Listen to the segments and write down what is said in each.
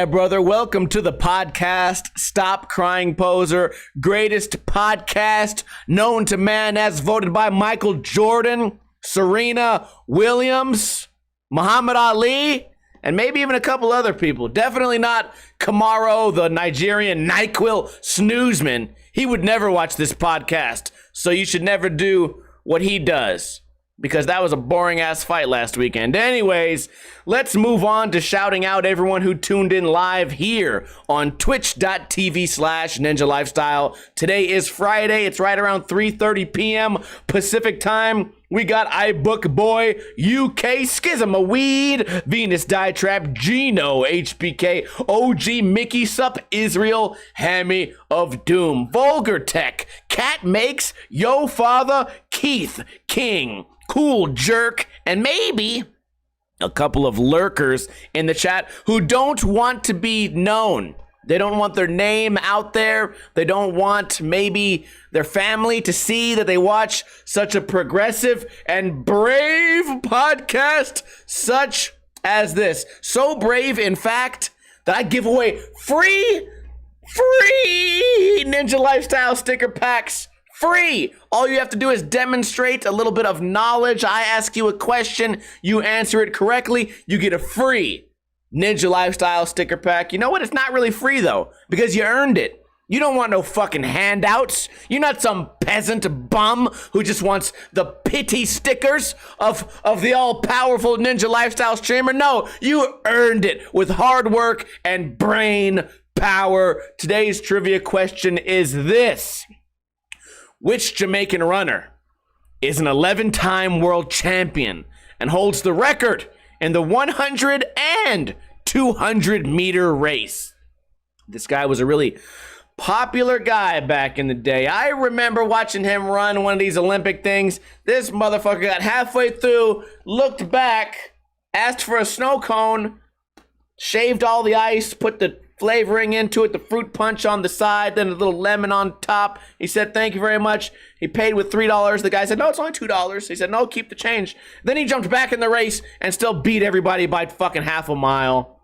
Yeah, brother. Welcome to the podcast. Stop Crying Poser. Greatest podcast known to man as voted by Michael Jordan, Serena Williams, Muhammad Ali, and maybe even a couple other people. Definitely not Kamaru, the Nigerian NyQuil snoozman. He would never watch this podcast, so you should never do what he does, because that was a boring-ass fight last weekend. Anyways, let's move on to shouting out everyone who tuned in live here on twitch.tv/Ninja Lifestyle. Today is Friday. It's right around 3:30 p.m. Pacific time. We got iBookBoy, UK Schism, a Weed, Venus Dietrap, Gino, HBK, OG Mickey Sup, Israel, Hammy of Doom, Vulgar Tech, Cat Makes, Yo Father, Keith, King, Cool Jerk, and maybe a couple of lurkers in the chat who don't want to be known. They don't want their name out there. They don't want maybe their family to see that they watch such a progressive and brave podcast such as this. So brave, in fact, that I give away free Ninja Lifestyle sticker packs. Free. All you have to do is demonstrate a little bit of knowledge. I ask you a question, you answer it correctly, you get a free Ninja Lifestyle sticker pack. You know what? It's not really free though, because you earned it. You don't want no fucking handouts. You're not some peasant bum who just wants the pity stickers of the all-powerful Ninja Lifestyle streamer. No, you earned it with hard work and brain power. Today's trivia question is this: which Jamaican runner is an 11-time world champion and holds the record in the 100 and 200 meter race? This guy was a really popular guy back in the day. I remember watching him run one of these Olympic things. This motherfucker got halfway through, looked back, asked for a snow cone, shaved all the ice, put the flavoring into it, the fruit punch on the side, then a little lemon on top. He said, "Thank you very much." He paid with $3. The guy said, "No, it's only $2. He said, "No, keep the change." Then he jumped back in the race and still beat everybody by fucking half a mile.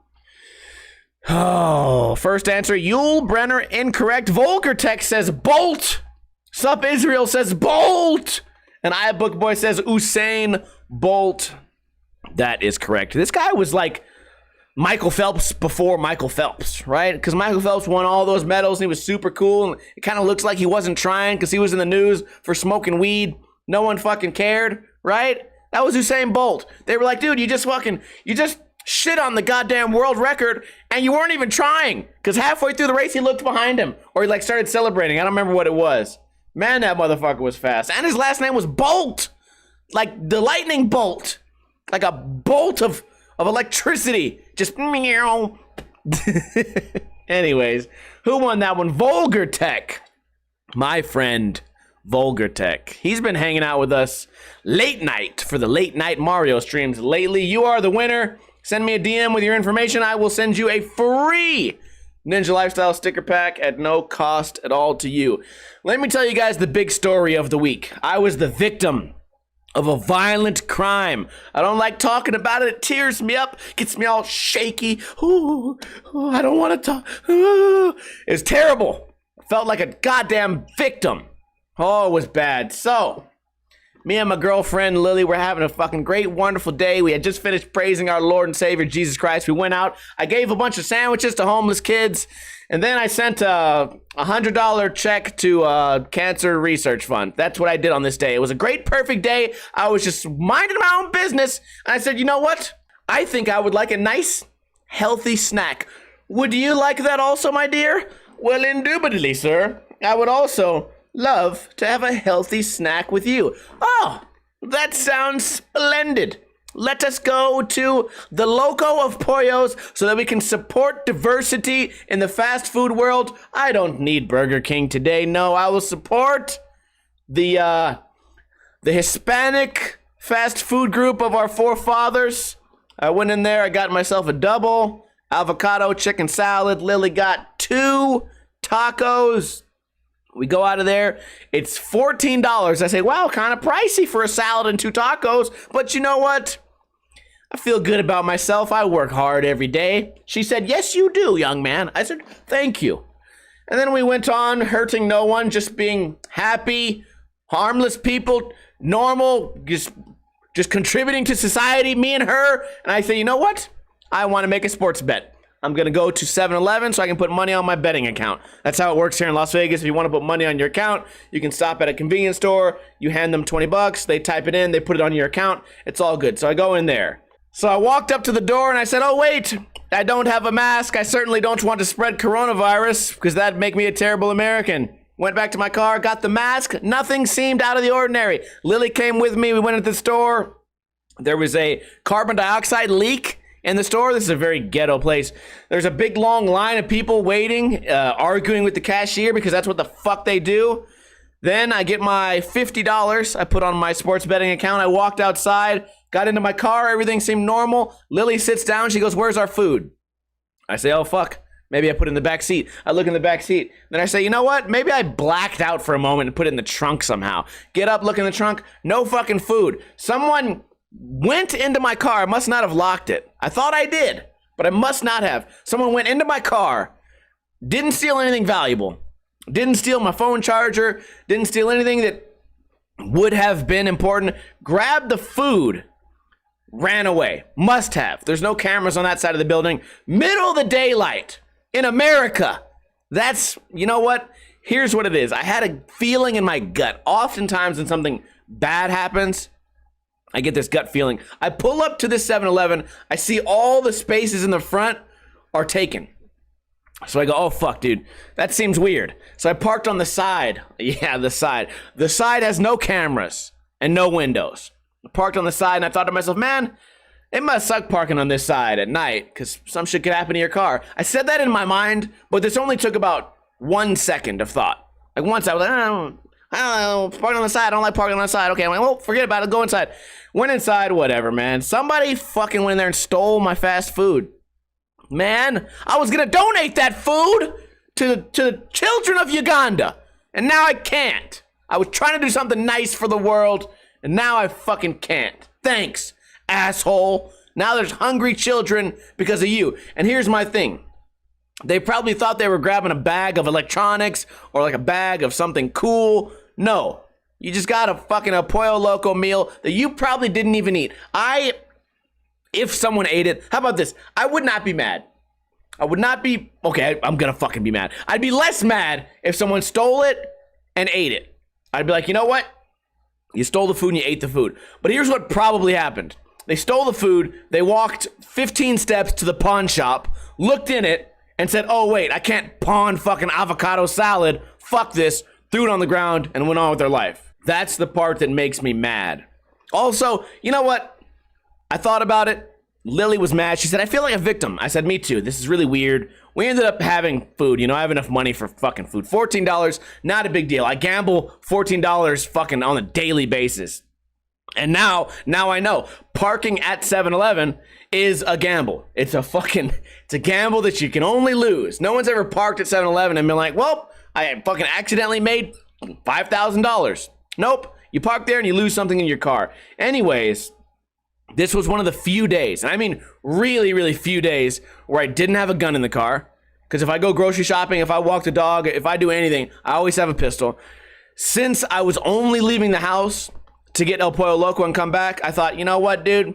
Oh, first answer, Yul Brenner, incorrect. Vulgar Tech says Bolt. Sup Israel says Bolt. And iBookBoy says Usain Bolt. That is correct. This guy was like Michael Phelps before Michael Phelps, right? Because Michael Phelps won all those medals and he was super cool. And it kind of looks like he wasn't trying because he was in the news for smoking weed. No one fucking cared, right? That was Usain Bolt. They were like, dude, you just shit on the goddamn world record and you weren't even trying. Because halfway through the race, he looked behind him or he like started celebrating. I don't remember what it was. Man, that motherfucker was fast. And his last name was Bolt. Like the lightning bolt. Like a bolt of electricity. Just meow. Anyways, who won that one? Vulgar Tech. My friend, Vulgar Tech. He's been hanging out with us late night for the late night Mario streams lately. You are the winner. Send me a DM with your information. I will send you a free Ninja Lifestyle sticker pack at no cost at all to you. Let me tell you guys the big story of the week. I was the victim of a violent crime. I don't like talking about it. It tears me up, gets me all shaky. Ooh, I don't want to talk. Ooh. It's terrible. I felt like a goddamn victim. Oh, it was bad. So, me and my girlfriend Lily were having a fucking great, wonderful day. We had just finished praising our Lord and Savior Jesus Christ. We went out. I gave a bunch of sandwiches to homeless kids. And then I sent a $100 check to Cancer Research Fund. That's what I did on this day. It was a great, perfect day. I was just minding my own business. And I said, you know what? I think I would like a nice, healthy snack. Would you like that also, my dear? Well, indubitably, sir. I would also love to have a healthy snack with you. Oh, that sounds splendid. Let us go to the Loco of Pollos so that we can support diversity in the fast food world. I don't need Burger King today. No, I will support the Hispanic fast food group of our forefathers. I went in there. I got myself a double avocado chicken salad. Lily got 2 tacos. We go out of there. It's $14. I say, wow, kind of pricey for a salad and 2 tacos. But you know what? I feel good about myself. I work hard every day. She said, yes, you do, young man. I said, thank you. And then we went on, hurting no one, just being happy, harmless people, normal, just contributing to society, me and her. And I say, you know what? I want to make a sports bet. I'm going to go to 7-Eleven so I can put money on my betting account. That's how it works here in Las Vegas. If you want to put money on your account, you can stop at a convenience store. You hand them $20. They type it in. They put it on your account. It's all good. So I go in there. So I walked up to the door and I said, oh, wait, I don't have a mask. I certainly don't want to spread coronavirus because that'd make me a terrible American. Went back to my car, got the mask. Nothing seemed out of the ordinary. Lily came with me. We went into the store. There was a carbon dioxide leak in the store. This is a very ghetto place. There's a big long line of people waiting, arguing with the cashier because that's what the fuck they do. Then I get my $50 I put on my sports betting account. I walked outside, got into my car. Everything seemed normal. Lily sits down. She goes, where's our food? I say, oh, fuck. Maybe I put it in the back seat. I look in the back seat. Then I say, you know what? Maybe I blacked out for a moment and put it in the trunk somehow. Get up, look in the trunk. No fucking food. Someone went into my car. I must not have locked it. I thought I did, but I must not have. Someone went into my car, didn't steal anything valuable, didn't steal my phone charger, didn't steal anything that would have been important, grabbed the food, ran away. Must have. There's no cameras on that side of the building. Middle of the daylight in America. That's, you know what? Here's what it is. I had a feeling in my gut. Oftentimes when something bad happens, I get this gut feeling. I pull up to this 7-Eleven. I see all the spaces in the front are taken. So I go, oh, fuck, dude. That seems weird. So I parked on the side. Yeah, the side. The side has no cameras and no windows. I parked on the side, and I thought to myself, man, it must suck parking on this side at night because some shit could happen to your car. I said that in my mind, but this only took about 1 second of thought. Like once I was like, I don't know, parking on the side. I don't like parking on the side. Okay, I'm like, well, forget about it. Go inside. Went inside, whatever, man. Somebody fucking went in there and stole my fast food. Man, I was going to donate that food to the children of Uganda, and now I can't. I was trying to do something nice for the world, and now I fucking can't. Thanks, asshole. Now there's hungry children because of you. And here's my thing. They probably thought they were grabbing a bag of electronics or like a bag of something cool. No, you just got a fucking a Pollo Loco meal that you probably didn't even eat. If someone ate it, how about this? I would not be mad. I would not be, okay, I'm gonna fucking be mad. I'd be less mad if someone stole it and ate it. I'd be like, you know what? You stole the food and you ate the food. But here's what probably happened. They stole the food, they walked 15 steps to the pawn shop, looked in it, and said, oh wait, I can't pawn fucking avocado salad. Fuck this. Threw it on the ground and went on with their life. That's the part that makes me mad. Also, you know what? I thought about it. Lily was mad. She said, I feel like a victim. I said, me too. This is really weird. We ended up having food. You know, I have enough money for fucking food. $14, not a big deal. I gamble $14 fucking on a daily basis. And now I know. Parking at 7-Eleven is a gamble. It's a gamble that you can only lose. No one's ever parked at 7-Eleven and been like, well, I fucking accidentally made $5,000. Nope. You park there and you lose something in your car. Anyways, this was one of the few days, and I mean really, really few days, where I didn't have a gun in the car. Because if I go grocery shopping, if I walk the dog, if I do anything, I always have a pistol. Since I was only leaving the house to get El Pollo Loco and come back, I thought, you know what, dude?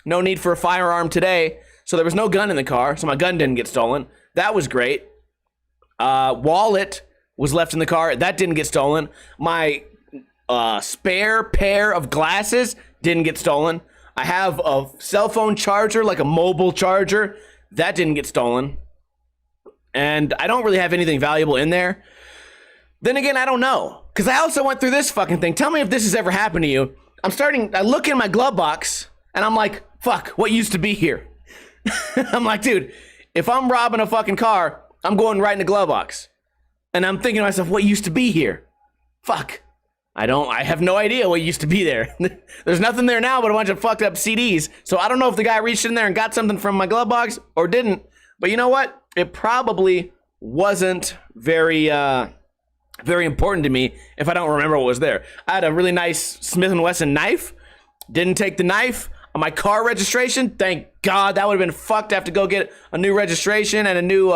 No need for a firearm today. So there was no gun in the car, so my gun didn't get stolen. That was great. Wallet was left in the car. That didn't get stolen. My spare pair of glasses didn't get stolen. I have a cell phone charger, like a mobile charger. That didn't get stolen. And I don't really have anything valuable in there. Then again, I don't know. Because I also went through this fucking thing. Tell me if this has ever happened to you. I look in my glove box, and I'm like, fuck, what used to be here? I'm like, dude, if I'm robbing a fucking car, I'm going right in the glove box. And I'm thinking to myself, what used to be here? Fuck. I have no idea what used to be there. There's nothing there now but a bunch of fucked up CDs. So I don't know if the guy reached in there and got something from my glove box or didn't. But you know what? It probably wasn't very important to me if I don't remember what was there. I had a really nice Smith & Wesson knife. Didn't take the knife. on my car registration. Thank God. That would have been fucked to have to go get a new registration and a new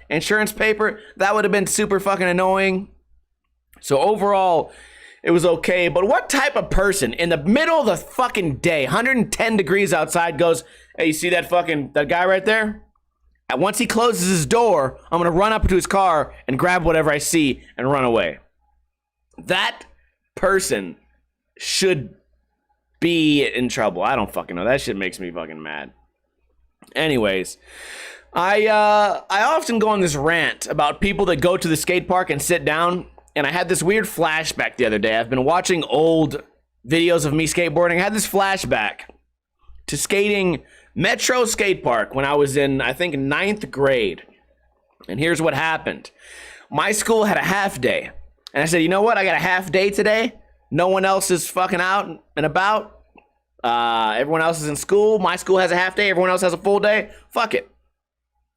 insurance paper. That would have been super fucking annoying. So overall, it was okay. But what type of person in the middle of the fucking day, 110 degrees outside, goes, hey, you see that guy right there? And once he closes his door, I'm going to run up to his car and grab whatever I see and run away. That person should be in trouble. I don't fucking know. That shit makes me fucking mad. Anyways, I often go on this rant about people that go to the skate park and sit down. And I had this weird flashback the other day. I've been watching old videos of me skateboarding. I had this flashback to skating Metro Skate Park when I was in, I think, 9th grade. And here's what happened. My school had a half day. And I said, you know what? I got a half day today. No one else is fucking out and about. Everyone else is in school. My school has a half day. Everyone else has a full day. Fuck it.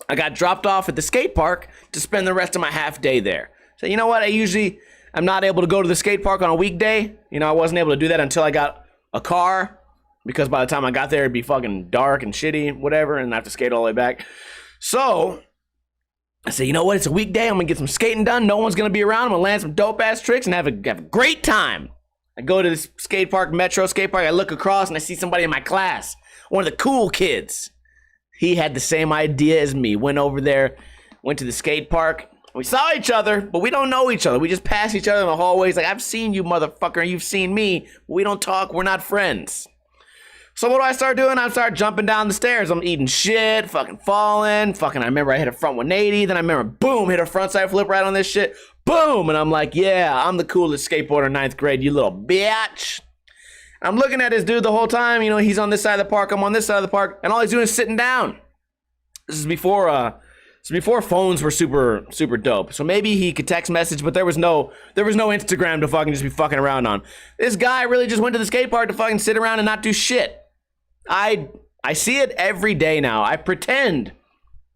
I got dropped off at the skate park to spend the rest of my half day there. So you know what? I'm not able to go to the skate park on a weekday. You know, I wasn't able to do that until I got a car, because by the time I got there, it'd be fucking dark and shitty, whatever, and I have to skate all the way back. So I said, you know what? It's a weekday. I'm gonna get some skating done. No one's gonna be around. I'm gonna land some dope ass tricks and have a great time. I go to this skate park, Metro Skate Park. I look across and I see somebody in my class, one of the cool kids. He had the same idea as me. Went over there, went to the skate park. We saw each other, but we don't know each other. We just pass each other in the hallways. Like, I've seen you, motherfucker. You've seen me. We don't talk. We're not friends. So what do I start doing? I start jumping down the stairs. I'm eating shit, fucking falling. Fucking, I remember I hit a front 180. Then I remember, boom, hit a frontside flip right on this shit. Boom. And I'm like, yeah, I'm the coolest skateboarder in 9th grade, you little bitch. I'm looking at this dude the whole time. You know, he's on this side of the park. I'm on this side of the park. And all he's doing is sitting down. This is before phones were super dope. So maybe he could text message, but there was no Instagram to fucking just be fucking around on. This guy really just went to the skate park to fucking sit around and not do shit. I see it every day now. I pretend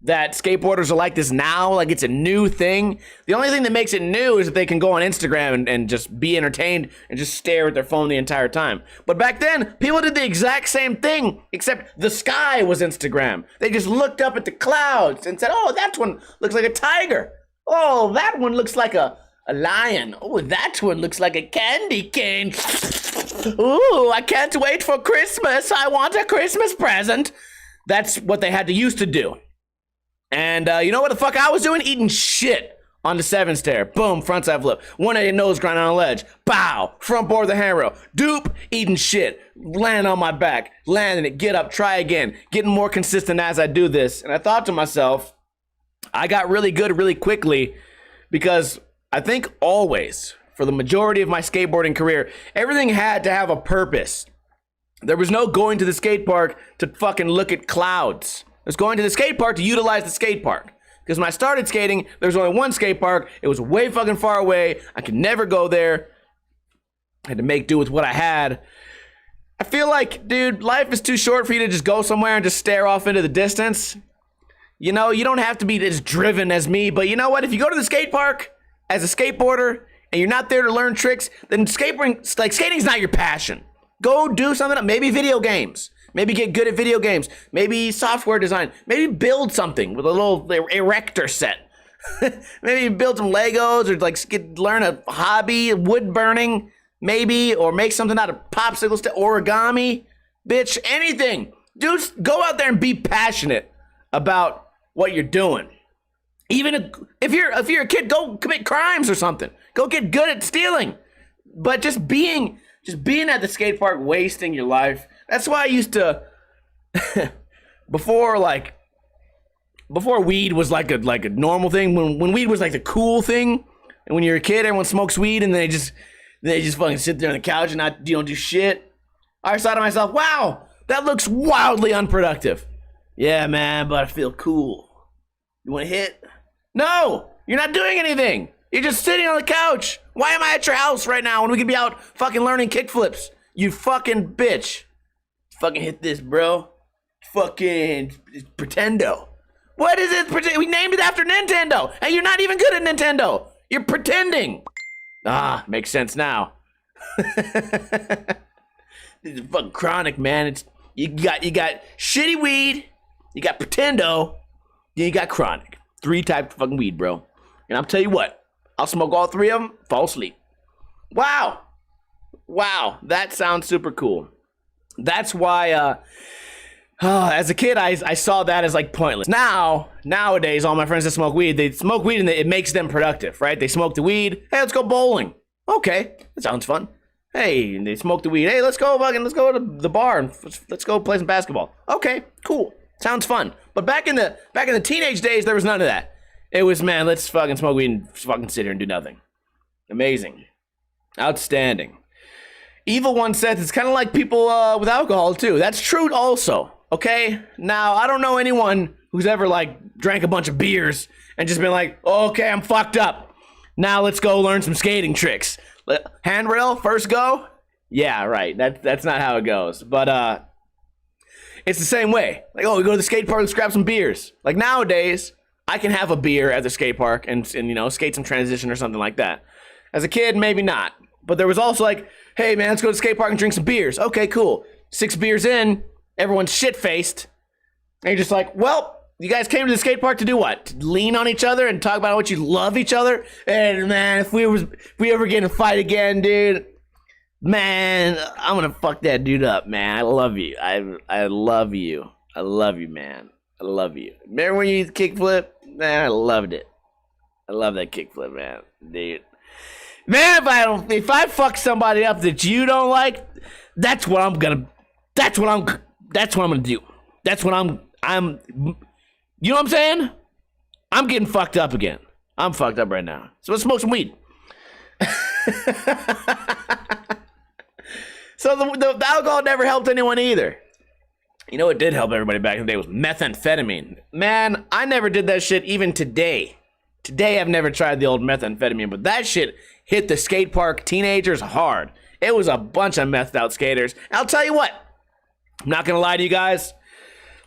that skateboarders are like this now, like it's a new thing. The only thing that makes it new is that they can go on Instagram and just be entertained and just stare at their phone the entire time. But back then, people did the exact same thing, except the sky was Instagram. They just looked up at the clouds and said, oh, that one looks like a tiger. Oh, that one looks like a lion. Oh, that one looks like a candy cane. Ooh, I can't wait for Christmas. I want a Christmas present. That's what they had to used to do. And you know what the fuck I was doing? Eating shit on the 7 stair. Boom, frontside flip. 180 nose grind on a ledge. Bow, front board of the handrail. Dupe, eating shit. Landing on my back. Landing it, get up, try again. Getting more consistent as I do this. And I thought to myself, I got really good really quickly because I think always, for the majority of my skateboarding career, everything had to have a purpose. There was no going to the skate park to fucking look at clouds. I was going to the skate park to utilize the skate park. Because when I started skating, there was only one skate park. It was way fucking far away. I could never go there. I had to make do with what I had. I feel like, dude, life is too short for you to just go somewhere and just stare off into the distance. You know, you don't have to be as driven as me. But you know what? If you go to the skate park as a skateboarder and you're not there to learn tricks, then skateboarding, like, skating's not your passion. Go do something, maybe video games. Maybe get good at video games. Maybe software design. Maybe build something with a little erector set. Maybe build some Legos or like learn a hobby, wood burning, maybe, or make something out of popsicles to origami. Bitch, anything. Dude, go out there and be passionate about what you're doing. Even if you're a kid, go commit crimes or something. Go get good at stealing. But just being at the skate park, wasting your life. That's why I used to, before weed was like a normal thing, when weed was like the cool thing, and when you're a kid, everyone smokes weed, and they just fucking sit there on the couch and you don't do shit. I thought to myself, wow, that looks wildly unproductive. Yeah, man, but I feel cool. You want to hit? No, you're not doing anything. You're just sitting on the couch. Why am I at your house right now when we could be out fucking learning kickflips? You fucking bitch. Fucking hit this, bro. Fucking Pretendo. What is it? We named it after Nintendo. And you're not even good at Nintendo. You're pretending. Ah, makes sense now. This is fucking chronic, man. You got shitty weed, you got Pretendo, then you got chronic. 3 types of fucking weed, bro. And I'll tell you what, I'll smoke all 3 of them, fall asleep. Wow, that sounds super cool. That's why, as a kid, I saw that as like pointless. Nowadays, all my friends that smoke weed, they smoke weed and it makes them productive, right? They smoke the weed. Hey, let's go bowling. Okay, that sounds fun. Hey, and they smoke the weed. Hey, let's go to the bar and let's go play some basketball. Okay, cool. Sounds fun. But back in the teenage days, there was none of that. It was, man, let's fucking smoke weed and fucking sit here and do nothing. Amazing. Outstanding. Evil One says it's kind of like people with alcohol too. That's true also. Okay? Now, I don't know anyone who's ever like drank a bunch of beers and just been like, oh, okay, I'm fucked up. Now let's go learn some skating tricks. Handrail, first go? Yeah, right. That's not how it goes. But it's the same way. Like, oh, we go to the skate park, let's grab some beers. Like nowadays, I can have a beer at the skate park and you know, skate some transition or something like that. As a kid, maybe not. But there was also like, hey man, let's go to the skate park and drink some beers. Okay, cool. 6 beers in, everyone's shit-faced. And you're just like, well, you guys came to the skate park to do what? To lean on each other and talk about how much you love each other? And man, if we ever get in a fight again, dude, man, I'm gonna fuck that dude up, man. I love you. I love you. I love you, man. I love you. Remember when you used to kickflip? Man, I loved it. I love that kickflip, man. Dude. Man, if I fuck somebody up that you don't like, that's what I'm gonna do. That's what I'm you know what I'm saying? I'm getting fucked up again. I'm fucked up right now. So let's smoke some weed. So the alcohol never helped anyone either. You know what did help everybody back in the day was methamphetamine. Man, I never did that shit even today. Today I've never tried the old methamphetamine, but that shit hit the skate park teenagers hard. It was a bunch of methed out skaters. And I'll tell you what, I'm not gonna lie to you guys.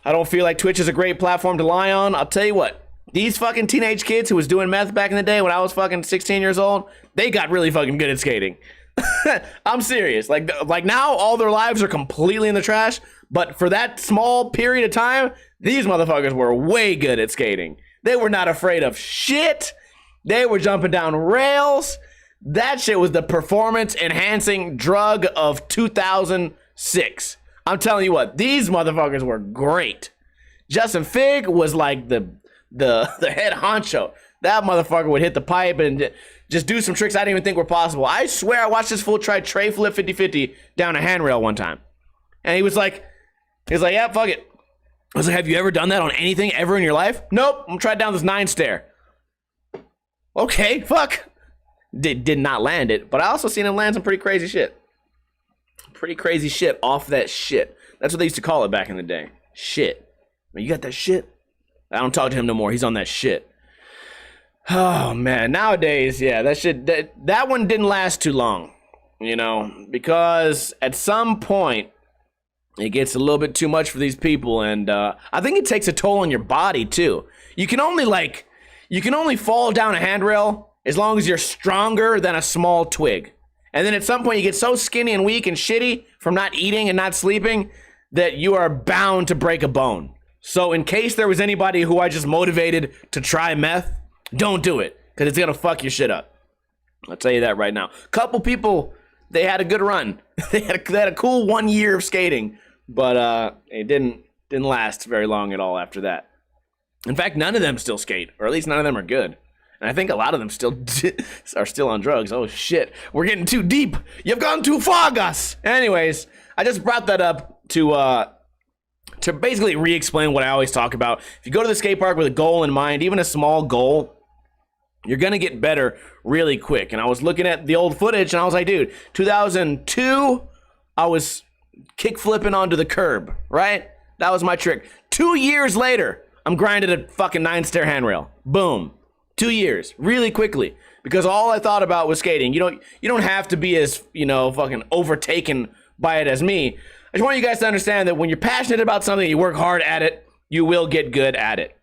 I don't feel like Twitch is a great platform to lie on. I'll tell you what, these fucking teenage kids who was doing meth back in the day when I was fucking 16 years old, they got really fucking good at skating. I'm serious. Like now all their lives are completely in the trash, but for that small period of time, these motherfuckers were way good at skating. They were not afraid of shit. They were jumping down rails. That shit was the performance enhancing drug of 2006. I'm telling you what, these motherfuckers were great. Justin Fig was like the head honcho. That motherfucker would hit the pipe and just do some tricks I didn't even think were possible. I swear I watched this fool try tray flip 50-50 down a handrail one time. And he was like, yeah, fuck it. I was like, have you ever done that on anything ever in your life? Nope, I'm trying down this 9 stair. Okay, fuck. Did not land it, but I also seen him land some pretty crazy shit. Pretty crazy shit off that shit. That's what they used to call it back in the day. Shit. You got that shit? I don't talk to him no more. He's on that shit. Oh man, nowadays, yeah, that shit, that one didn't last too long, you know, because at some point it gets a little bit too much for these people, and I think it takes a toll on your body too. You can only fall down a handrail as long as you're stronger than a small twig. And then at some point you get so skinny and weak and shitty from not eating and not sleeping that you are bound to break a bone. So in case there was anybody who I just motivated to try meth, don't do it, because it's gonna fuck your shit up. I'll tell you that right now. Couple people, they had a good run. they had a cool 1 year of skating, but it didn't last very long at all after that. In fact, none of them still skate, or at least none of them are good. And I think a lot of them are still on drugs. Oh shit, we're getting too deep. You've gone too far, Gus. Anyways, I just brought that up to basically re-explain what I always talk about. If you go to the skate park with a goal in mind, even a small goal, you're gonna get better really quick. And I was looking at the old footage and I was like, dude, 2002, I was kick flipping onto the curb, right? That was my trick. 2 years later, I'm grinding a fucking 9 stair handrail. Boom. 2 years, really quickly, because all I thought about was skating. You don't have to be as, fucking overtaken by it as me. I just want you guys to understand that when you're passionate about something, you work hard at it, you will get good at it.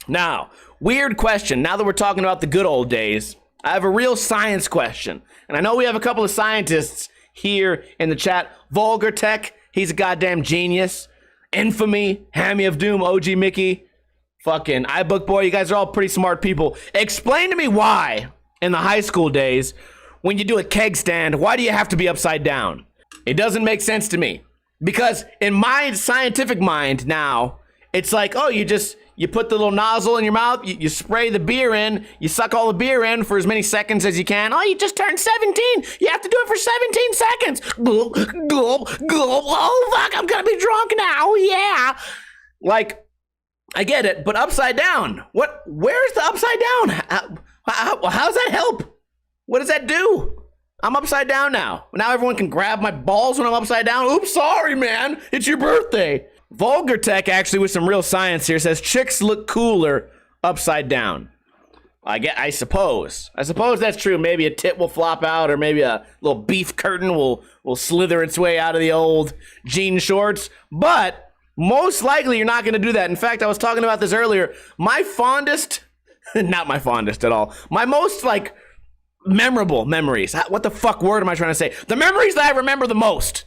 Now, weird question. Now that we're talking about the good old days, I have a real science question. And I know we have a couple of scientists here in the chat. Vulgar Tech, He's a goddamn genius. Infamy, Hammy of Doom, OG Mickey, fucking iBook Boy. You guys are all pretty smart people. Explain to me why, in the high school days, when you do a keg stand, why do you have to be upside down? It doesn't make sense to me. Because in my scientific mind now, it's like, oh, you put the little nozzle in your mouth, you spray the beer in, you suck all the beer in for as many seconds as you can. Oh, you just turned 17. You have to do it for 17 seconds. Gulp, gulp, gulp. Oh, fuck, I'm gonna be drunk now. Yeah. Like, I get it, but upside down. Where's the upside down? How's that help? What does that do? I'm upside down now. Now everyone can grab my balls when I'm upside down. Oops, sorry, man. It's your birthday. Vulgar Tech, actually, with some real science here, says chicks look cooler upside down. I suppose. I suppose that's true. Maybe a tit will flop out, or maybe a little beef curtain will slither its way out of the old jean shorts. But most likely, you're not going to do that. In fact, I was talking about this earlier. My fondest, not my fondest at all, my most, like, memorable memories. What the fuck word am I trying to say? The memories that I remember the most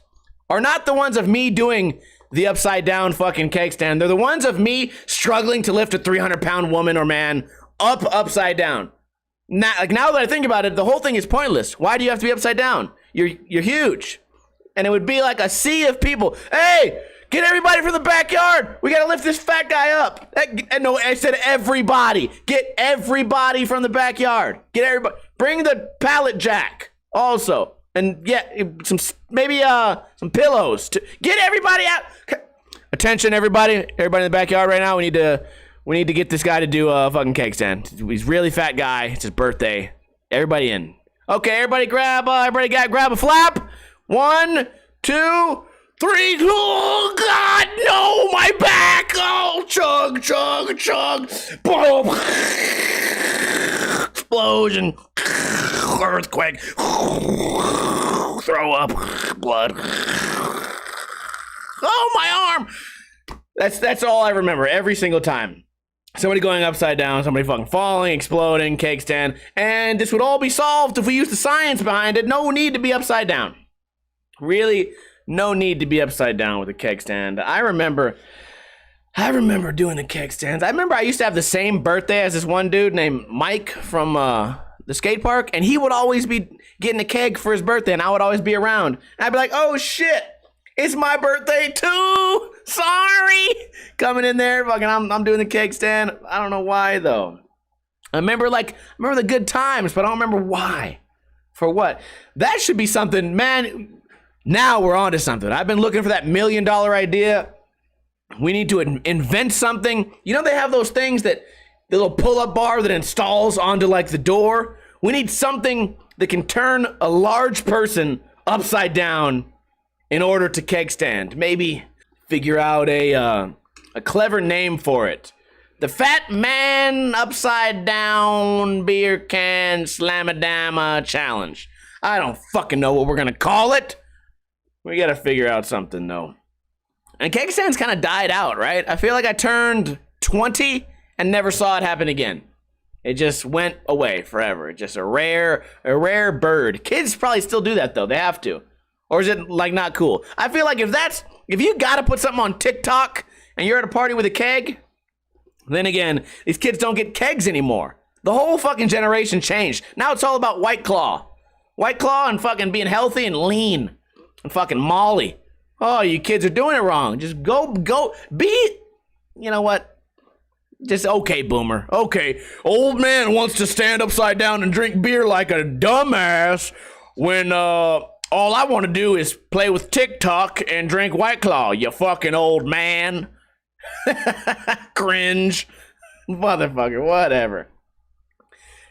are not the ones of me doing the upside down fucking keg stand. They're the ones of me struggling to lift a 300-pound woman or man upside down. Now that I think about it, the whole thing is pointless. Why do you have to be upside down? You're huge. And it would be like a sea of people. Hey, get everybody from the backyard. We gotta lift this fat guy up. No, I said everybody. Get everybody from the backyard. Get everybody. Bring the pallet jack also. And yeah, maybe some pillows. Get everybody out. Attention, everybody in the backyard right now. We need to get this guy to do a fucking keg stand. He's a really fat guy. It's his birthday. Everybody in. Okay, everybody grab a flap. 1, 2, 3. Oh God, no, my back. Oh, chug, chug, chug. Boom. Explosion. Earthquake. Throw up. Blood. Oh, my arm. That's all I remember every single time. Somebody going upside down, somebody fucking falling, exploding, keg stand. And this would all be solved if we used the science behind it. No need to be upside down. Really, no need to be upside down with a keg stand. I remember doing the keg stands. I remember I used to have the same birthday as this one dude named Mike from the skate park, and he would always be getting a keg for his birthday, and I would always be around. And I'd be like, oh shit, it's my birthday too. Sorry. Coming in there, fucking, I'm doing the keg stand. I don't know why though. I remember the good times, but I don't remember why. For what? That should be something, man. Now we're on to something. I've been looking for that $1 million idea. We need to invent something. You know, they have those things that the little pull-up bar that installs onto like the door. We need something that can turn a large person upside down in order to keg stand. Maybe figure out a clever name for it. The Fat Man Upside Down Beer Can Slammadama Challenge. I don't fucking know what we're gonna call it. We gotta figure out something though. And keg stands kind of died out, right? I feel like I turned 20 and never saw it happen again. It just went away forever. It's just a rare bird. Kids probably still do that though. They have to. Or is it like not cool? I feel like if you gotta put something on TikTok and you're at a party with a keg, then again, these kids don't get kegs anymore. The whole fucking generation changed. Now it's all about White Claw. White Claw and fucking being healthy and lean. And fucking Molly. Oh, you kids are doing it wrong. Just go, be, you know what? Just, okay, boomer. Okay, old man wants to stand upside down and drink beer like a dumbass when, all I want to do is play with TikTok and drink White Claw, you fucking old man. Cringe. Motherfucker, whatever.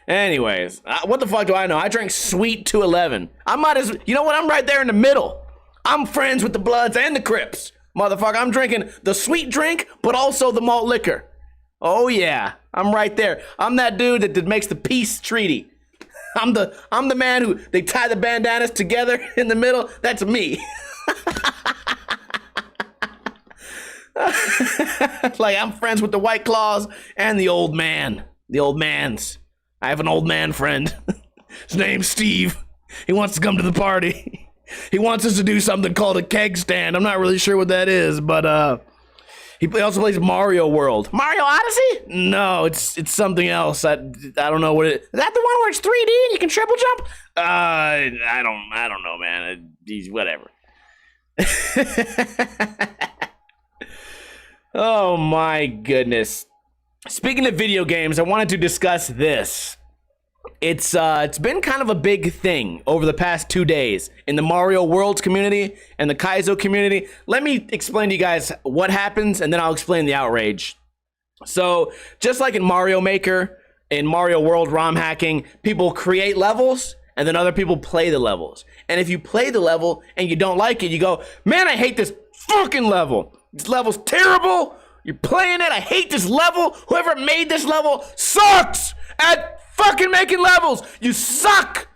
Anyways, what the fuck do I know? I drank Sweet 211. I might as, you know what? I'm right there in the middle. I'm friends with the Bloods and the Crips. Motherfucker, I'm drinking the sweet drink, but also the malt liquor. Oh yeah, I'm right there. I'm that dude that makes the peace treaty. I'm the man who, they tie the bandanas together in the middle. That's me. Like, I'm friends with the White Claws and the old man. The old mans. I have an old man friend. His name's Steve. He wants to come to the party. He wants us to do something called a keg stand. I'm not really sure what that is, but he also plays Mario World. Mario Odyssey? No, it's something else. I don't know what it is. Is that the one where it's 3D and you can triple jump? I don't know, man. He's whatever. Oh my goodness. Speaking of video games, I wanted to discuss this. It's been kind of a big thing over the past 2 days in the Mario Worlds community and the Kaizo community. Let me explain to you guys what happens, and then I'll explain the outrage. So, just like in Mario Maker, in Mario World ROM hacking, people create levels, and then other people play the levels. And if you play the level and you don't like it, you go, man, I hate this fucking level. This level's terrible. You're playing it. I hate this level. Whoever made this level sucks at fucking making levels. You suck.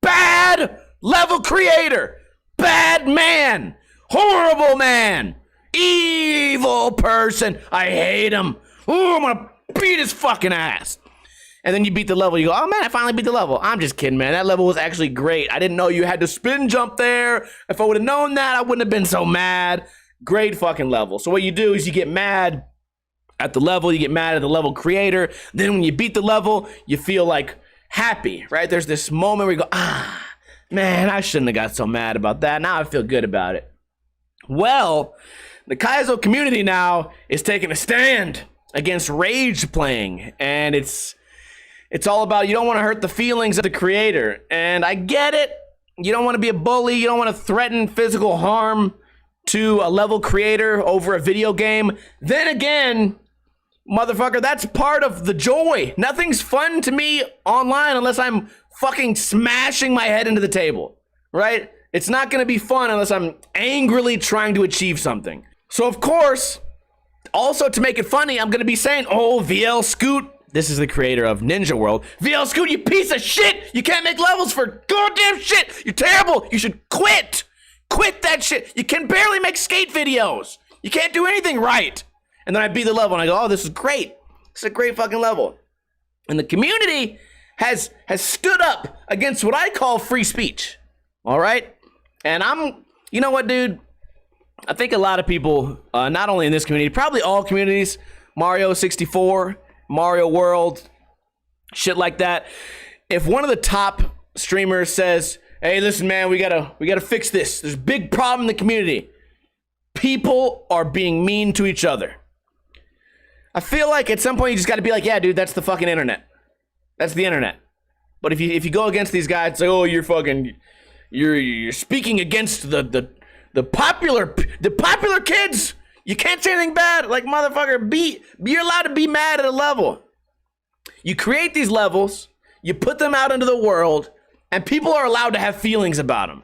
Bad level creator. Bad man. Horrible man. Evil person. I hate him. Ooh, I'm gonna beat his fucking ass. And then you beat the level. You go, oh man, I finally beat the level. I'm just kidding, man. That level was actually great. I didn't know you had to spin jump there. If I would have known that, I wouldn't have been so mad. Great fucking level. So what you do is you get mad at the level, you get mad at the level creator. Then when you beat the level, you feel like happy, right? There's this moment where you go, ah, man, I shouldn't have got so mad about that. Now I feel good about it. Well, the Kaizo community now is taking a stand against rage playing. And it's all about you don't want to hurt the feelings of the creator. And I get it. You don't want to be a bully. You don't want to threaten physical harm to a level creator over a video game. Then again, motherfucker, that's part of the joy. Nothing's fun to me online unless I'm fucking smashing my head into the table, right? It's not going to be fun unless I'm angrily trying to achieve something. So of course, also to make it funny, I'm going to be saying, oh, VL Scoot, this is the creator of Ninja World. VL Scoot, you piece of shit. You can't make levels for goddamn shit. You're terrible. You should quit. Quit that shit. You can barely make skate videos. You can't do anything right. And then I beat the level and I go, oh, this is great. It's a great fucking level. And the community has stood up against what I call free speech. All right? And you know what, dude? I think a lot of people, not only in this community, probably all communities, Mario 64, Mario World, shit like that. If one of the top streamers says, hey, listen, man, we gotta fix this. There's a big problem in the community. People are being mean to each other. I feel like at some point you just gotta be like, yeah, dude, that's the fucking internet. That's the internet. But if you go against these guys, it's like, oh, you're speaking against the popular kids. You can't say anything bad. Like, motherfucker, you're allowed to be mad at a level. You create these levels, you put them out into the world, and people are allowed to have feelings about them.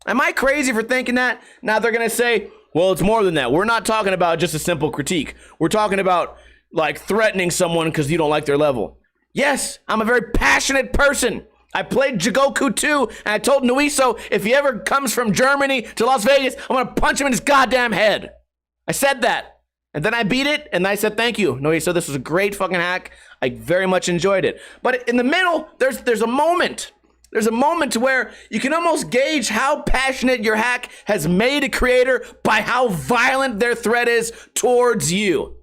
Am I crazy for thinking that? Now they're going to say, well, it's more than that. We're not talking about just a simple critique. We're talking about, like, threatening someone because you don't like their level. Yes, I'm a very passionate person. I played Jigoku 2, and I told Nuiso, if he ever comes from Germany to Las Vegas, I'm going to punch him in his goddamn head. I said that. And then I beat it, and I said, thank you, Nuiso. This was a great fucking hack. I very much enjoyed it. But in the middle, there's a moment. There's a moment where you can almost gauge how passionate your hack has made a creator by how violent their threat is towards you.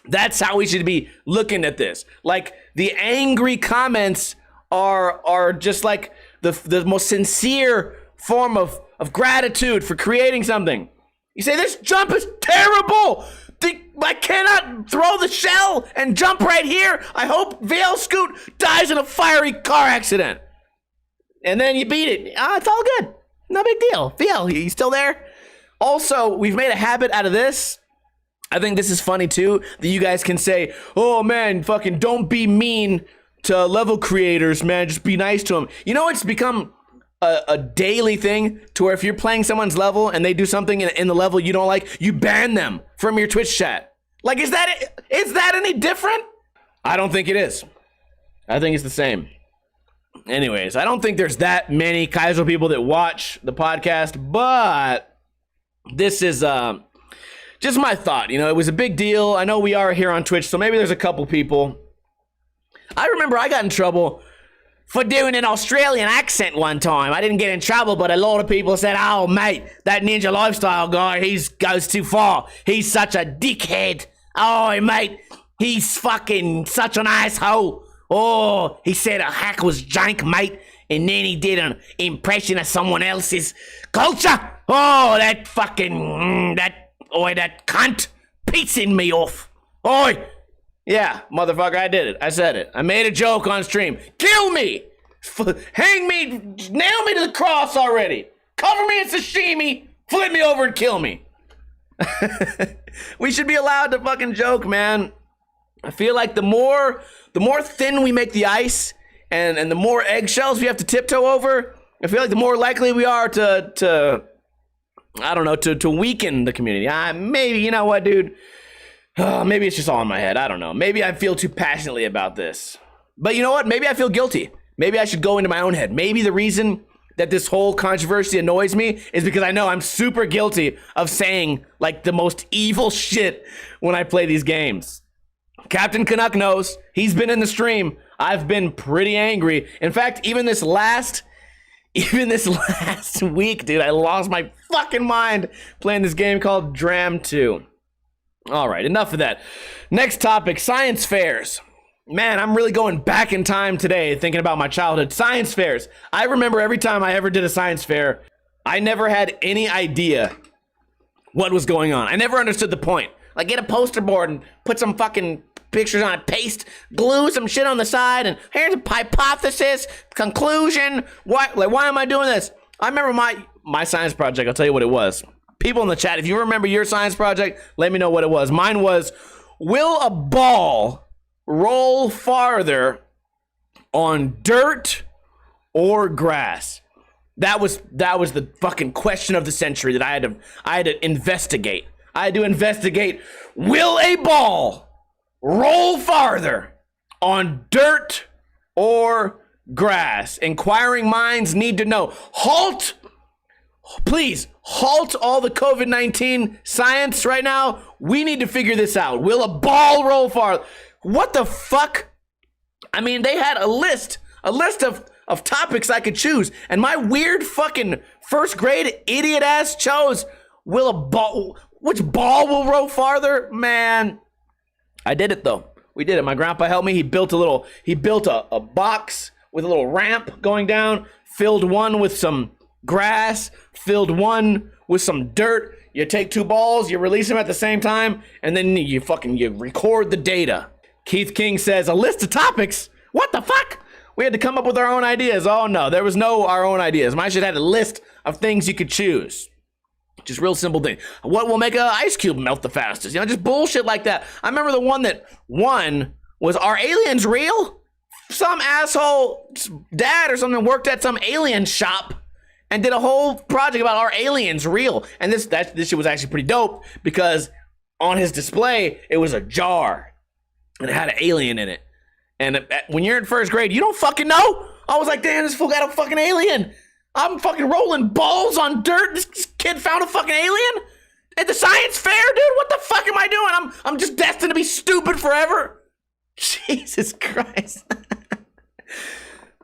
That's how we should be looking at this. Like, the angry comments are just like the most sincere form of gratitude for creating something. You say, this jump is terrible. I cannot throw the shell and jump right here. I hope VL Scoot dies in a fiery car accident. And then you beat it. It's all good. No big deal. VL, you still there? Also, we've made a habit out of this. I think this is funny too, that you guys can say, oh man, fucking don't be mean to level creators, man. Just be nice to them. You know, it's become a daily thing to where if you're playing someone's level and they do something in the level you don't like, you ban them from your Twitch chat. Like, is that any different? I don't think it is. I think it's the same. Anyways, I don't think there's that many Kaizo people that watch the podcast, but this is just my thought. You know, it was a big deal. I know we are here on Twitch, so maybe there's a couple people. I remember I got in trouble for doing an Australian accent one time. I didn't get in trouble, but a lot of people said, oh, mate, that Ninja Lifestyle guy, he goes too far. He's such a dickhead. Oh, mate, he's fucking such an asshole. Oh, he said a hack was jank, mate, and then he did an impression of someone else's culture. Oh, that fucking, that cunt pissing me off. Oi. Yeah, motherfucker, I did it. I said it. I made a joke on stream. Kill me! Hang me! Nail me to the cross already! Cover me in sashimi! Flip me over and kill me! We should be allowed to fucking joke, man. I feel like the more thin we make the ice and the more eggshells we have to tiptoe over, I feel like the more likely we are to I don't know, to weaken the community. Maybe, you know what, dude? Maybe it's just all in my head. I don't know. Maybe I feel too passionately about this. But you know what? Maybe I feel guilty. Maybe I should go into my own head. Maybe the reason that this whole controversy annoys me is because I know I'm super guilty of saying like the most evil shit when I play these games. Captain Canuck knows. He's been in the stream. I've been pretty angry. In fact, even this last week, dude, I lost my fucking mind playing this game called Dram 2. All right, enough of that. Next topic, science fairs. Man, I'm really going back in time today thinking about my childhood. Science fairs. I remember every time I ever did a science fair, I never had any idea what was going on. I never understood the point. Like, get a poster board and put some fucking pictures on it, paste, glue some shit on the side, and here's a hypothesis, conclusion. Why am I doing this? I remember my science project. I'll tell you what it was. People in the chat, if you remember your science project, let me know what it was. Mine was, will a ball roll farther on dirt or grass? That was the fucking question of the century that I had to investigate. I had to investigate, will a ball roll farther on dirt or grass? Inquiring minds need to know. Halt! Please, halt all the COVID-19 science right now. We need to figure this out. Will a ball roll farther? What the fuck? I mean, they had a list of topics I could choose, and my weird fucking first grade idiot ass chose, which ball will roll farther? Man, I did it though. We did it. My grandpa helped me. He built a box with a little ramp going down, filled one with some grass, filled one with some dirt. You take two balls, you release them at the same time, and then you record the data. Keith King says, a list of topics? What the fuck? We had to come up with our own ideas. Oh no, there was no our own ideas. Mine should have had a list of things you could choose. Just real simple thing. What will make an ice cube melt the fastest? You know, just bullshit like that. I remember the one that won was, are aliens real? Some asshole dad or something worked at some alien shop and did a whole project about, are aliens real? And this shit was actually pretty dope because on his display, it was a jar and it had an alien in it. And when you're in first grade, you don't fucking know. I was like, damn, this fool got a fucking alien. I'm fucking rolling balls on dirt. This kid found a fucking alien at the science fair, dude. What the fuck am I doing? I'm just destined to be stupid forever. Jesus Christ.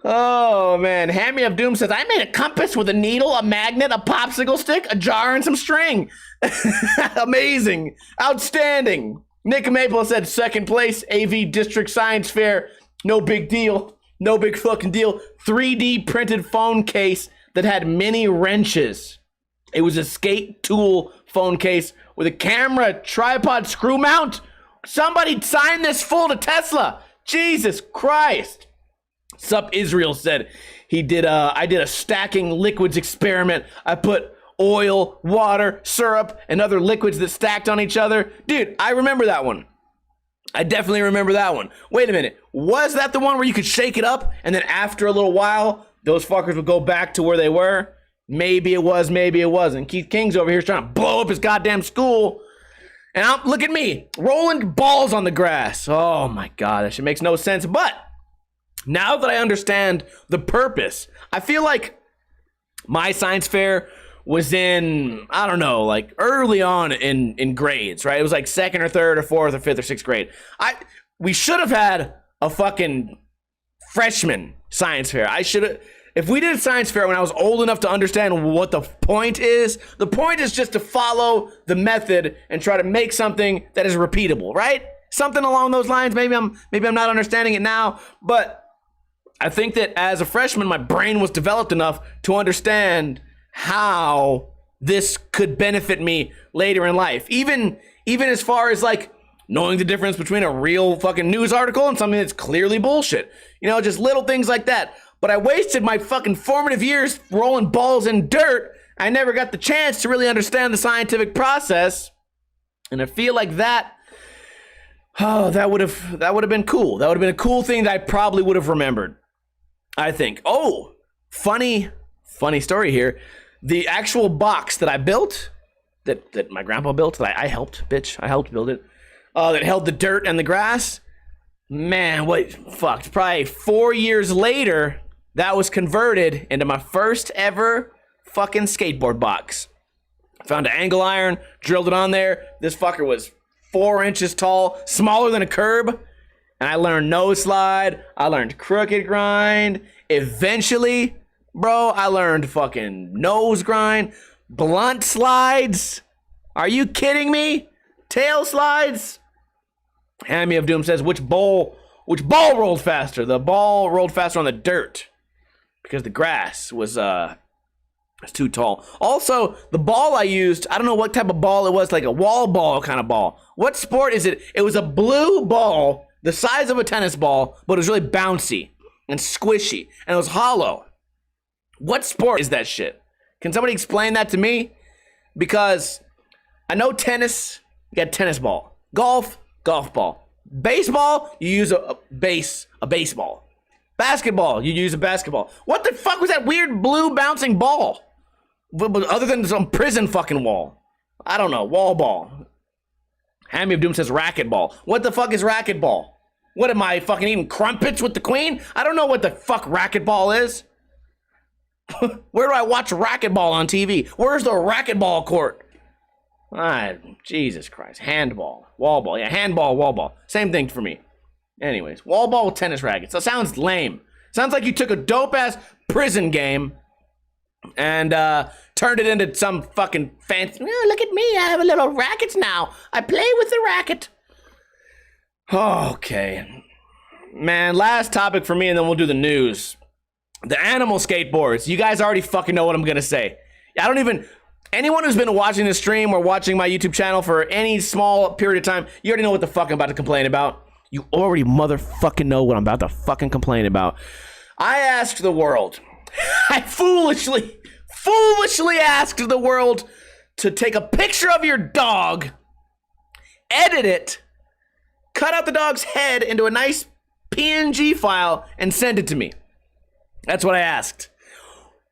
Oh, man. Hammy of Doom says, I made a compass with a needle, a magnet, a popsicle stick, a jar, and some string. Amazing. Outstanding. Nick Maple said, second place, AV District Science Fair. No big deal. No big fucking deal. 3D printed phone case that had mini wrenches. It was a skate tool phone case with a camera, tripod, screw mount. Somebody sign this fool to Tesla. Jesus Christ. Sup Israel said I did a stacking liquids experiment. I put oil, water, syrup, and other liquids that stacked on each other. Dude, I remember that one. I definitely remember that one. Wait a minute. Was that the one where you could shake it up and then after a little while, those fuckers would go back to where they were? Maybe it was, maybe it wasn't. Keith King's over here trying to blow up his goddamn school. And look at me, rolling balls on the grass. Oh my God, that shit makes no sense. But now that I understand the purpose, I feel like my science fair was in, I don't know, like early on in grades, right? It was like second or third or fourth or fifth or sixth grade. We should have had a fucking freshman science fair. I should have, if we did science fair when I was old enough to understand what the point is just to follow the method and try to make something that is repeatable, right? Something along those lines. Maybe I'm not understanding it now, but I think that as a freshman, my brain was developed enough to understand how this could benefit me later in life. Even as far as like knowing the difference between a real fucking news article and something that's clearly bullshit. You know, just little things like that. But I wasted my fucking formative years rolling balls in dirt. I never got the chance to really understand the scientific process. And I feel like that would have been cool. That would have been a cool thing that I probably would have remembered, I think. Oh, funny story here. The actual box that I built, that my grandpa built, that I helped build it, that held the dirt and the grass. Man, probably 4 years later, that was converted into my first ever fucking skateboard box. Found an angle iron, drilled it on there. This fucker was 4 inches tall, smaller than a curb. And I learned nose slide. I learned crooked grind. Eventually, bro, I learned fucking nose grind. Blunt slides. Are you kidding me? Tail slides. Hammy of Doom says, which ball rolled faster? The ball rolled faster on the dirt because the grass was too tall. Also, the ball I used, I don't know what type of ball it was, like a wall ball kind of ball. What sport is it? It was a blue ball, the size of a tennis ball, but it was really bouncy and squishy, and it was hollow. What sport is that shit? Can somebody explain that to me? Because I know tennis, you got tennis ball. Golf ball. Baseball, you use a baseball. Basketball, you use a basketball. What the fuck was that weird blue bouncing ball? Other than some prison fucking wall. I don't know, wall ball. Hammy of Doom says racquetball. What the fuck is racquetball? What am I, fucking eating crumpets with the queen? I don't know what the fuck racquetball is. Where do I watch racquetball on TV? Where's the racquetball court? Jesus Christ. Handball. Wall ball. Yeah, handball, wall ball. Same thing for me. Anyways, wall ball with tennis rackets. That sounds lame. Sounds like you took a dope-ass prison game and turned it into some fucking fancy... Oh, look at me. I have a little rackets now. I play with the racket. Okay. Man, last topic for me, and then we'll do the news. The animal skateboards. You guys already fucking know what I'm going to say. Anyone who's been watching this stream or watching my YouTube channel for any small period of time, you already know what the fuck I'm about to complain about. You already motherfucking know what I'm about to fucking complain about. I asked the world. I foolishly asked the world to take a picture of your dog, edit it, cut out the dog's head into a nice PNG file, and send it to me. That's what I asked.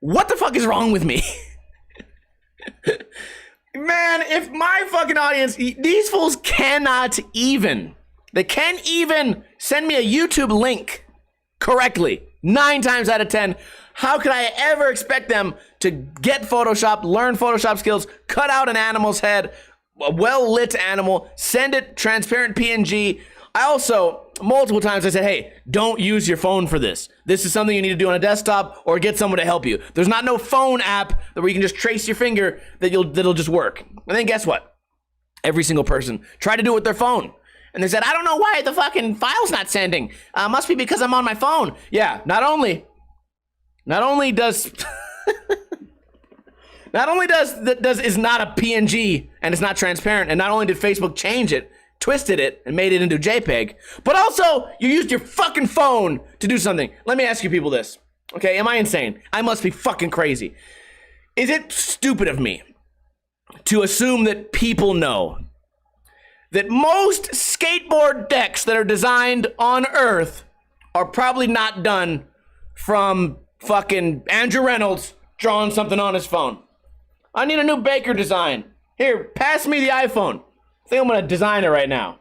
What the fuck is wrong with me? Man, if my fucking audience, these fools cannot even send me a YouTube link correctly 9 times out of 10. How could I ever expect them to get Photoshop, learn Photoshop skills, cut out an animal's head, a well-lit animal, send it transparent PNG? I also, multiple times, I said, hey, don't use your phone for this. This is something you need to do on a desktop or get someone to help you. There's not no phone app where you can just trace your finger that'll just work. And then guess what? Every single person tried to do it with their phone. And they said, I don't know why the fucking file's not sending. Must be because I'm on my phone. Yeah, not only does is not a PNG and it's not transparent, and not only did Facebook change it, twisted it, and made it into JPEG, but also you used your fucking phone to do something. Let me ask you people this. Okay, am I insane? I must be fucking crazy. Is it stupid of me to assume that people know that most skateboard decks that are designed on Earth are probably not done from fucking Andrew Reynolds drawing something on his phone? I need a new Baker design. Here, pass me the iPhone. I think I'm gonna design it right now.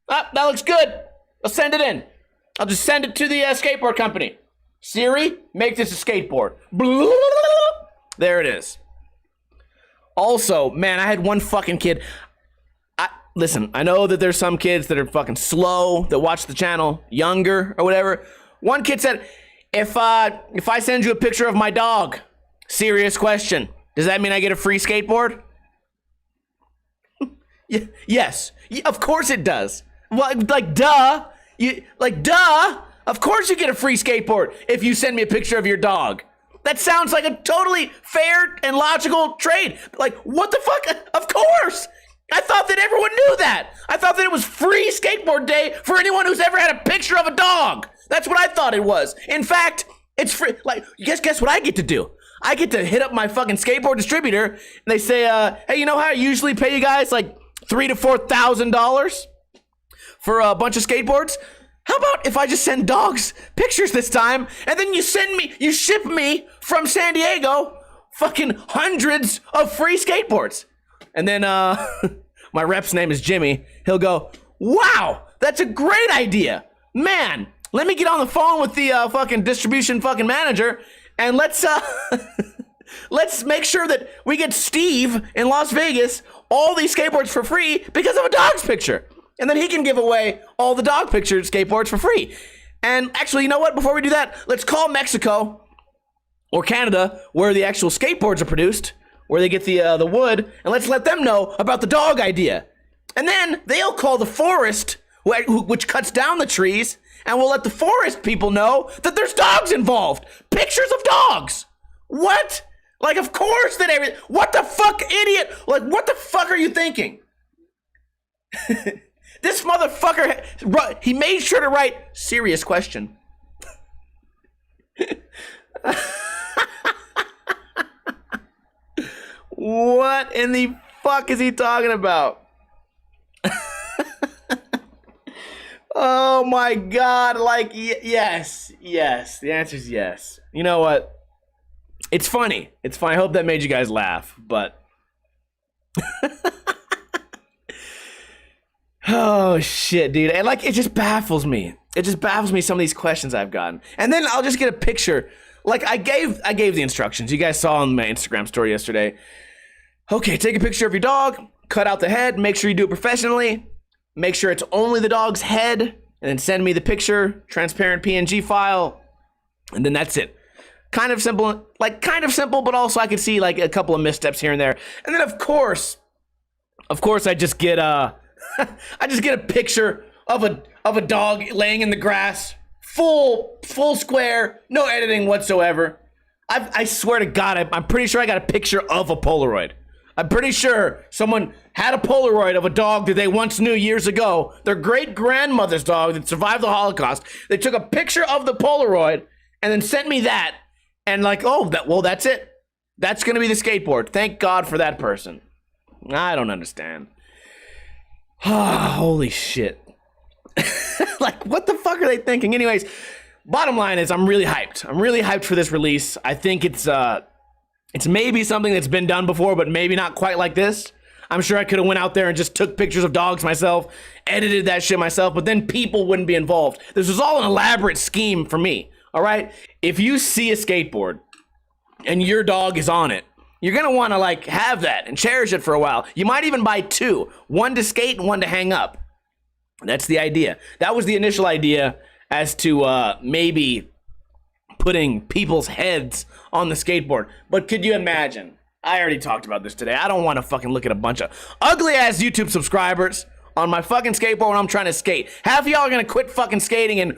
Ah, that looks good. I'll send it in. I'll just send it to the skateboard company. Siri, make this a skateboard. There it is. Also, man, I had one fucking kid. Listen, I know that there's some kids that are fucking slow that watch the channel, younger or whatever, One kid said, if I send you a picture of my dog, serious question, does that mean I get a free skateboard? Yes, of course it does. Well, like, duh. Duh. Of course you get a free skateboard if you send me a picture of your dog. That sounds like a totally fair and logical trade. Like, what the fuck? Of course. I thought that everyone knew that. I thought that it was free skateboard day for anyone who's ever had a picture of a dog. That's what I thought it was. In fact, it's free. Like, guess what I get to do? I get to hit up my fucking skateboard distributor, and they say, hey, you know how I usually pay you guys like $3,000 to $4,000 for a bunch of skateboards? How about if I just send dogs pictures this time, and then you ship me from San Diego fucking hundreds of free skateboards? And then my rep's name is Jimmy. He'll go, wow, that's a great idea. Man, let me get on the phone with the fucking distribution fucking manager, and let's make sure that we get Steve in Las Vegas all these skateboards for free because of a dog's picture. And then he can give away all the dog picture skateboards for free. And actually, you know what? Before we do that, let's call Mexico or Canada, where the actual skateboards are produced, where they get the wood, and let's let them know about the dog idea. And then they'll call the forest, which cuts down the trees, and we'll let the forest people know that there's dogs involved. Pictures of dogs. What? Like, of course that what the fuck, idiot? Like, what the fuck are you thinking? This motherfucker, he made sure to write serious question. What in the fuck is he talking about? Oh my God, like, yes. The answer is yes. You know what? It's funny. I hope that made you guys laugh, but... Oh shit, dude. And like, it just baffles me. Some of these questions I've gotten. And then I'll just get a picture. Like, I gave the instructions. You guys saw on my Instagram story yesterday. Okay, take a picture of your dog, cut out the head, make sure you do it professionally, make sure it's only the dog's head, and then send me the picture, transparent PNG file, and then that's it. Kind of simple, but also I could see like a couple of missteps here and there. And then of course I just get a picture of a dog laying in the grass, full square, no editing whatsoever. I swear to God, I'm pretty sure I got a picture of a Polaroid. I'm pretty sure someone had a Polaroid of a dog that they once knew years ago, their great-grandmother's dog that survived the Holocaust. They took a picture of the Polaroid and then sent me that, and like, that's it. That's going to be the skateboard. Thank God for that person. I don't understand. Holy shit. Like, what the fuck are they thinking? Anyways, bottom line is I'm really hyped. I'm really hyped for this release. I think it's maybe something that's been done before, but maybe not quite like this. I'm sure I could have went out there and just took pictures of dogs myself, edited that shit myself, but then people wouldn't be involved. This was all an elaborate scheme for me, all right? If you see a skateboard and your dog is on it, you're going to want to like have that and cherish it for a while. You might even buy two, one to skate and one to hang up. That's the idea. That was the initial idea as to maybe putting people's heads on the skateboard. But could you imagine? I already talked about this today. I don't want to fucking look at a bunch of ugly ass YouTube subscribers on my fucking skateboard when I'm trying to skate. Half of y'all are going to quit fucking skating in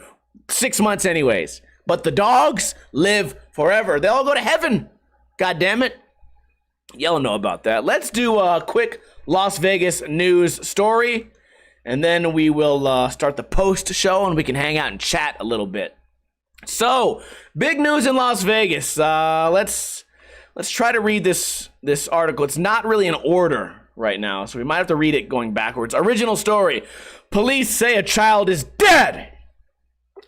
6 months anyways. But the dogs live forever. They'll all go to heaven. God damn it. Y'all know about that. Let's do a quick Las Vegas news story. And then we will start the post show and we can hang out and chat a little bit. So, big news in Las Vegas. Let's try to read this article. It's not really in order right now, so we might have to read it going backwards. Original story. Police say a child is dead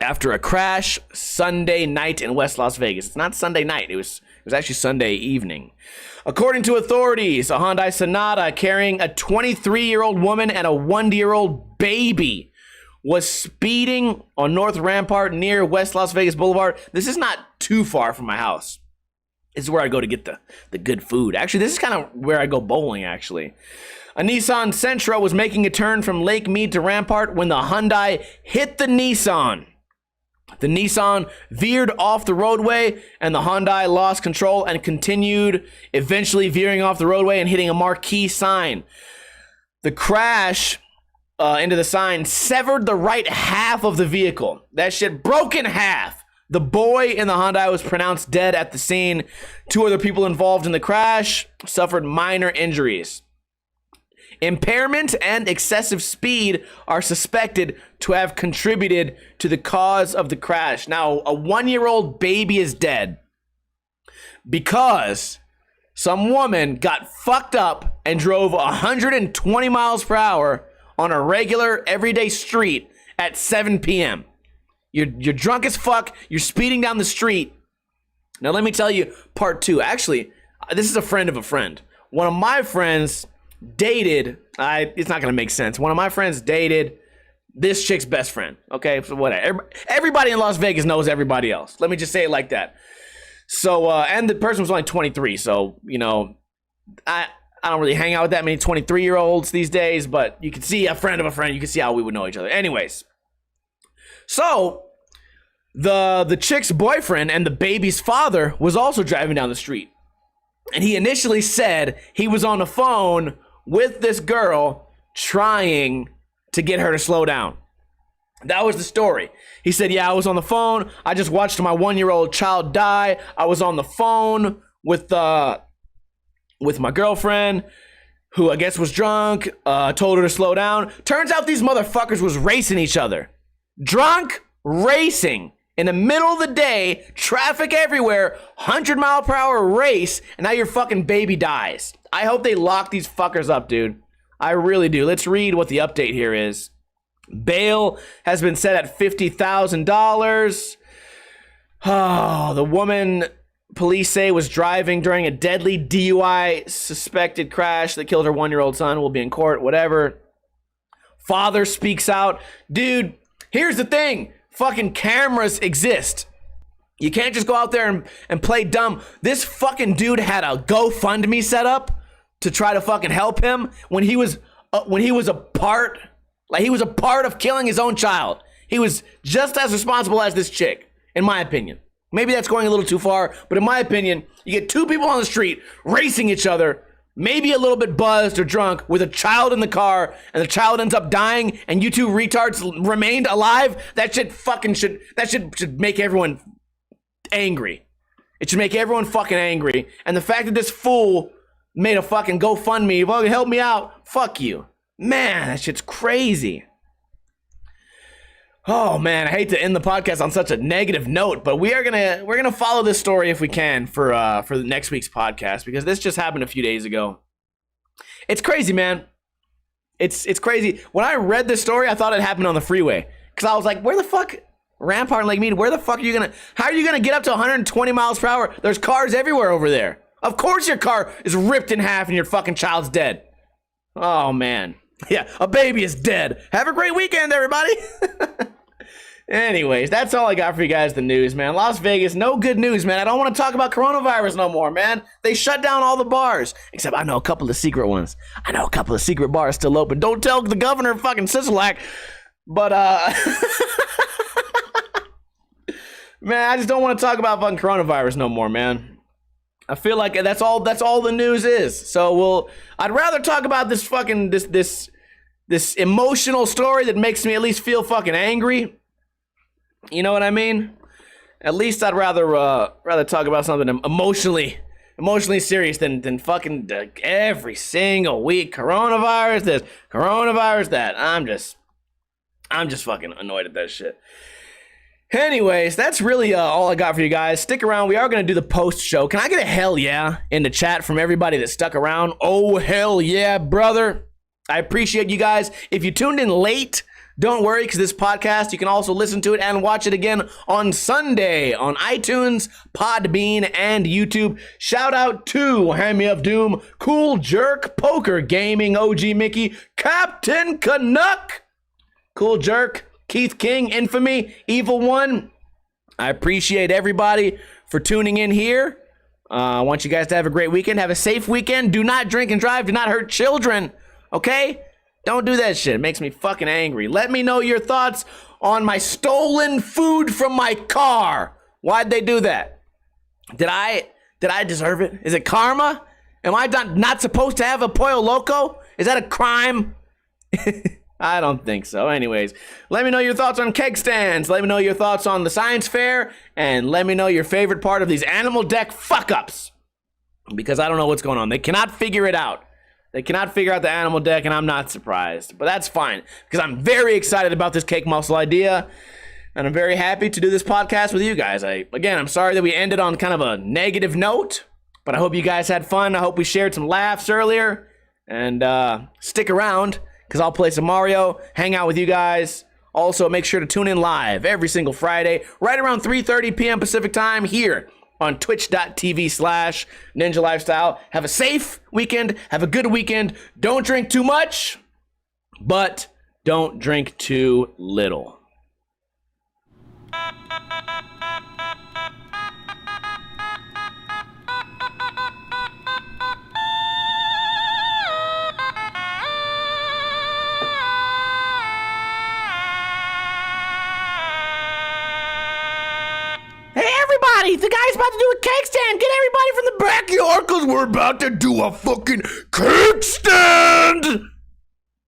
after a crash Sunday night in West Las Vegas. It's not Sunday night. It was actually Sunday evening. According to authorities, a Hyundai Sonata carrying a 23-year-old woman and a 1-year-old baby was speeding on North Rampart near West Las Vegas Boulevard. This is not too far from my house. This is where I go to get the good food. Actually, this is kind of where I go bowling, actually. A Nissan Sentra was making a turn from Lake Mead to Rampart when the Hyundai hit the Nissan. The Nissan veered off the roadway, and the Hyundai lost control and continued, eventually veering off the roadway and hitting a marquee sign. The crash into the sign severed the right half of the vehicle. That shit broke in half. The boy in the Hyundai was pronounced dead at the scene. 2 other people involved in the crash suffered minor injuries. Impairment and excessive speed are suspected to have contributed to the cause of the crash. Now, a 1-year-old baby is dead because some woman got fucked up and drove 120 miles per hour on a regular, everyday street at 7 p.m. You're drunk as fuck. You're speeding down the street. Now, let me tell you part 2. Actually, this is a friend of a friend. One of my friends dated, it's not going to make sense. One of my friends dated this chick's best friend. Okay, so whatever. Everybody in Las Vegas knows everybody else. Let me just say it like that. So, and the person was only 23. So, you know, I don't really hang out with that many 23-year-olds these days, but you can see a friend of a friend. You can see how we would know each other. Anyways, so the chick's boyfriend and the baby's father was also driving down the street. And he initially said he was on the phone with this girl trying to get her to slow down. That was the story. He said, yeah, I was on the phone. I just watched my 1-year-old child die. I was on the phone with my girlfriend, who I guess was drunk, told her to slow down. Turns out these motherfuckers was racing each other. Drunk racing. In the middle of the day, traffic everywhere, 100-mile-per-hour race, and now your fucking baby dies. I hope they lock these fuckers up, dude. I really do. Let's read what the update here is. Bail has been set at $50,000. Oh, the woman, police say, was driving during a deadly DUI suspected crash that killed her 1-year-old son. Will be in court, whatever. Father speaks out. Dude, here's the thing. Fucking cameras exist. You can't just go out there and play dumb. This fucking dude had a GoFundMe set up to try to fucking help him when he was a part of killing his own child. He was just as responsible as this chick, in my opinion. Maybe that's going a little too far, but in my opinion, you get 2 people on the street racing each other, maybe a little bit buzzed or drunk, with a child in the car, and the child ends up dying, and you 2 retards remained alive. That shit should make everyone angry. It should make everyone fucking angry. And the fact that this fool made a fucking GoFundMe, well, help me out, fuck you. Man, that shit's crazy. Oh man, I hate to end the podcast on such a negative note, but we're gonna follow this story if we can for the next week's podcast, because this just happened a few days ago. It's crazy, man. It's crazy. When I read this story, I thought it happened on the freeway, because I was like, where the fuck, Rampart and Lake Mead, where the fuck how are you gonna get up to 120 miles per hour? There's cars everywhere over there. Of course your car is ripped in half and your fucking child's dead. Oh man. Yeah, a baby is dead. Have a great weekend, everybody. Anyways, that's all I got for you guys, the news, man. Las Vegas, no good news, man. I don't want to talk about coronavirus no more, man. They shut down all the bars. Except I know a couple of secret ones. I know a couple of secret bars still open. Don't tell the governor fucking Sisolak. But, man, I just don't want to talk about fucking coronavirus no more, man. I feel like that's all the news is. So I'd rather talk about this fucking, this emotional story that makes me at least feel fucking angry. You know what I mean? At least I'd rather talk about something emotionally serious than fucking every single week coronavirus this, coronavirus that. I'm just fucking annoyed at that shit. Anyways, that's really all I got for you guys. Stick around. We are going to do the post show. Can I get a hell yeah in the chat from everybody that stuck around? Oh, hell yeah, brother. I appreciate you guys. If you tuned in late, don't worry, because this podcast, you can also listen to it and watch it again on Sunday on iTunes, Podbean, and YouTube. Shout out to Hammy of Doom, Cool Jerk, Poker Gaming, OG Mickey, Captain Canuck, Cool Jerk, Keith King, Infamy, Evil One. I appreciate everybody for tuning in here. I want you guys to have a great weekend. Have a safe weekend. Do not drink and drive. Do not hurt children. Okay? Don't do that shit. It makes me fucking angry. Let me know your thoughts on my stolen food from my car. Why'd they do that? Did I deserve it? Is it karma? Am I not supposed to have a Pollo Loco? Is that a crime? I don't think so. Anyways, let me know your thoughts on keg stands. Let me know your thoughts on the science fair. And let me know your favorite part of these animal deck fuck-ups. Because I don't know what's going on. They cannot figure it out. They cannot figure out the animal deck, and I'm not surprised. But that's fine, because I'm very excited about this cake muscle idea. And I'm very happy to do this podcast with you guys. Again, I'm sorry that we ended on kind of a negative note. But I hope you guys had fun. I hope we shared some laughs earlier. And stick around, because I'll play some Mario, hang out with you guys. Also, make sure to tune in live every single Friday, right around 3:30 p.m. Pacific time here on twitch.tv/Ninja Lifestyle. Have a safe weekend. Have a good weekend. Don't drink too much, but don't drink too little. The guy's about to do a cake stand. Get everybody from the backyard, because we're about to do a fucking cake stand.